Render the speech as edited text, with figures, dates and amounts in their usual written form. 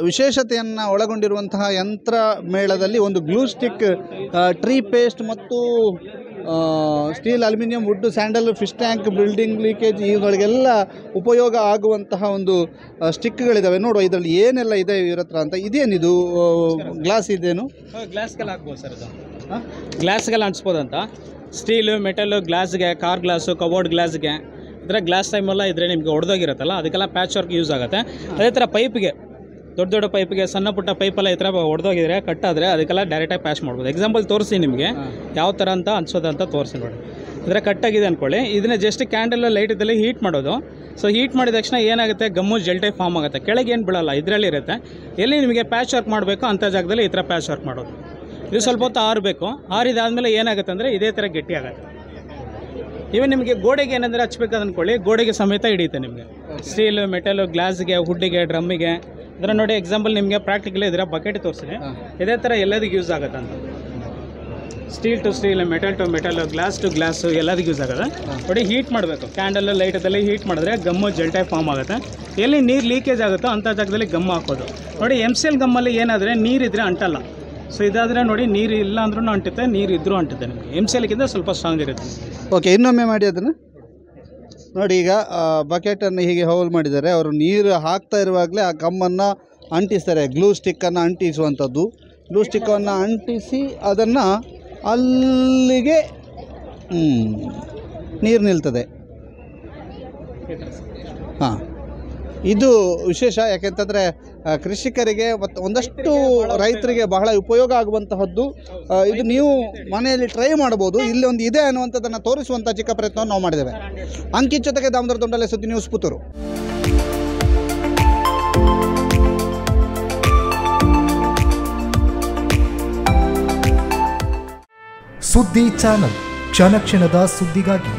ವಿಶೇಷತೆಯನ್ನು ಒಳಗೊಂಡಿರುವಂತಹ ಯಂತ್ರ ಮೇಳದಲ್ಲಿ ಒಂದು ಗ್ಲೂ ಸ್ಟಿಕ್, ಟ್ರೀ ಪೇಸ್ಟ್ ಮತ್ತು steel, aluminium, wood, sandal, fish tank, building leakage ಇವುಗಳಿಗೆಲ್ಲ ಉಪಯೋಗ ಆಗುವಂತಹ ಒಂದು ಸ್ಟಿಕ್ಗಳಿದ್ದಾವೆ. ನೋಡುವ ಇದರಲ್ಲಿ ಏನೆಲ್ಲ ಇದೆ ಇವ್ರ ಹತ್ರ ಅಂತ. ಇದೇನಿದು ಗ್ಲಾಸ್ ಇದೇನು? ಗ್ಲಾಸ್ಗೆಲ್ಲ ಹಾಕ್ಬೋದು ಸರ್. ಇದು ಗ್ಲಾಸ್ಗೆಲ್ಲ ಅಂಟಿಸ್ಬೋದಂತ. ಸ್ಟೀಲು, ಮೆಟಲು, ಗ್ಲಾಸ್ಗೆ, ಕಾರ್ ಗ್ಲಾಸು, ಕಬೋರ್ಡ್ ಗ್ಲಾಸ್ಗೆ, ಇದರ ಗ್ಲಾಸ್ ಟೈಮೆಲ್ಲ ಇದ್ರೆ ನಿಮಗೆ ಹೊಡೆದೋಗಿರುತ್ತಲ್ಲ ಅದಕ್ಕೆಲ್ಲ ಪ್ಯಾಚ್ ವರ್ಕ್ ಯೂಸ್ ಆಗುತ್ತೆ. ಅದೇ ಥರ ಪೈಪ್ಗೆ, ದೊಡ್ಡ ದೊಡ್ಡ ಪೈಪ್ಗೆ, ಸಣ್ಣ ಪುಟ್ಟ ಪೈಪೆಲ್ಲ ಈ ಥರ ಹೊಡೆದೋಗಿದ್ರೆ ಕಟ್ಟಾದರೆ ಅದಕ್ಕೆಲ್ಲ ಡೈರೆಕ್ಟಾಗಿ ಪ್ಯಾಚ್ ಮಾಡ್ಬೋದು. ಎಕ್ಸಾಂಪಲ್ ತೋರಿಸಿ ನಿಮಗೆ ಯಾವ ಥರ ಅಂತ ಅನ್ಸೋದಂತ ತೋರಿಸಿ ನೋಡಿ. ಇದರ ಕಟ್ಟಾಗಿದೆ ಅಂದ್ಕೊಳ್ಳಿ, ಇದನ್ನ ಜಸ್ಟ್ ಕ್ಯಾಂಡಲ್ ಲೈಟ್ ಇದ್ದಲ್ಲಿ ಹೀಟ್ ಮಾಡೋದು. ಸೊ ಹೀಟ್ ಮಾಡಿದ ತಕ್ಷಣ ಏನಾಗುತ್ತೆ, ಗಮ್ಮು ಜೆಲ್ ಟೈಪ್ ಫಾರ್ಮ್ ಆಗುತ್ತೆ. ಕೆಳಗೆ ಏನು ಬೀಳಲ್ಲ, ಇದರಲ್ಲಿ ಇರುತ್ತೆ. ಎಲ್ಲಿ ನಿಮಗೆ ಪ್ಯಾಚ್ ವರ್ಕ್ ಮಾಡಬೇಕು ಅಂಥ ಜಾಗದಲ್ಲಿ ಈ ಥರ ಪ್ಯಾಚ್ ವರ್ಕ್ ಮಾಡೋದು. ಇದು ಸ್ವಲ್ಪ ಹೊತ್ತು ಆರಬೇಕು. ಆರಿದಾದ್ಮೇಲೆ ಏನಾಗುತ್ತೆ ಅಂದರೆ ಇದೇ ಥರ ಗಟ್ಟಿ ಆಗುತ್ತೆ. ಇವನ್ ನಿಮಗೆ ಗೋಡೆಗೆ ಏನಂದರೆ ಹಚ್ಬೇಕಾದ ಅಂದ್ಕೊಳ್ಳಿ, ಗೋಡೆಗೆ ಸಮೇತ ಹಿಡಿಯುತ್ತೆ ನಿಮಗೆ. ಸ್ಟೀಲು, ಮೆಟಲು, ಗ್ಲಾಸ್ಗೆ, ವುಡ್ಡಿಗೆ, ಡ್ರಮ್ಮಿಗೆ. ಇದರ ನೋಡಿ ಎಕ್ಸಾಂಪಲ್ ನಿಮಗೆ ಪ್ರಾಕ್ಟಿಕಲಿ ಇದರ ಬಕೆಟ್ ತೋರಿಸಿದೆ. ಇದೇ ಥರ ಎಲ್ಲದಕ್ಕೆ ಯೂಸ್ ಆಗುತ್ತೆ ಅಂತ. Steel to steel, metal to metal, glass to glass ಎಲ್ಲದಕ್ಕೆ ಯೂಸ್ ಆಗುತ್ತೆ. ನೋಡಿ ಹೀಟ್ ಮಾಡಬೇಕು, ಕ್ಯಾಂಡಲ್ ಲೈಟದಲ್ಲಿ ಹೀಟ್ ಮಾಡಿದ್ರೆ ಗಮ್ಮು ಜೆಲ್ ಟೈಪ್ ಫಾರ್ಮ್ ಆಗುತ್ತೆ. ಎಲ್ಲಿ ನೀರು ಲೀಕೇಜ್ ಆಗುತ್ತೋ ಅಂಥ ಜಾಗದಲ್ಲಿ ಗಮ್ಮು ಹಾಕೋದು. ನೋಡಿ MCL ಗಮ್ಮಲ್ಲಿ ಏನಾದರೆ ನೀರಿದ್ರೆ ಅಂಟಲ್ಲ. ಸೊ ಇದಾದರೆ ನೋಡಿ ನೀರು ಇಲ್ಲ ಅಂದ್ರೂ ಅಂಟುತ್ತೆ, ನೀರು ಇದ್ರೂ ಅಂಟುತ್ತೆ. ನಿಮಗೆ MCLಗಿಂತ ಸ್ವಲ್ಪ ಸ್ಟ್ರಾಂಗ್ ಇರುತ್ತೆ. ಓಕೆ, ಇನ್ನೊಮ್ಮೆ ಮಾಡಿ ಅದನ್ನು ನೋಡಿ. ಈಗ ಬಕೆಟನ್ನು ಹೀಗೆ ಹೋಲ್ ಮಾಡಿದ್ದಾರೆ. ಅವರು ನೀರು ಹಾಕ್ತಾ ಇರುವಾಗಲೇ ಆ ಗಮ್ಮನ್ನು ಅಂಟಿಸ್ತಾರೆ. ಗ್ಲೂ ಸ್ಟಿಕ್ಕನ್ನು ಅಂಟಿಸುವಂಥದ್ದು. ಗ್ಲೂ ಸ್ಟಿಕ್ಕನ್ನು ಅಂಟಿಸಿ ಅದನ್ನು ಅಲ್ಲಿಗೆ ನೀರು ನಿಲ್ತದೆ. ಹಾಂ, ಇದು ವಿಶೇಷ. ಯಾಕೆಂತಂದರೆ ಕೃಷಿಕರಿಗೆ ಮತ್ತು ಒಂದಷ್ಟು ರೈತರಿಗೆ ಬಹಳ ಉಪಯೋಗ ಆಗುವಂತಹದ್ದು. ಇದು ನೀವು ಮನೆಯಲ್ಲಿ ಟ್ರೈ ಮಾಡ್ಬೋದು. ಇಲ್ಲಿ ಒಂದು ಇದೆ ಅನ್ನುವಂಥದ್ದನ್ನು ತೋರಿಸುವಂಥ ಚಿಕ್ಕ ಪ್ರಯತ್ನವನ್ನು ನಾವು ಮಾಡಿದ್ದೇವೆ. ಅಂಕಿತ್ ಜೊತೆಗೆ ದಾಮೋದರ ದೊಂಡಲೆ, ಸುದ್ದಿ ನ್ಯೂಸ್, ಪುತ್ತೂರು. ಸುದ್ದಿ ಚಾನಲ್, ಕ್ಷಣ ಕ್ಷಣದ ಸುದ್ದಿಗಾಗಿ.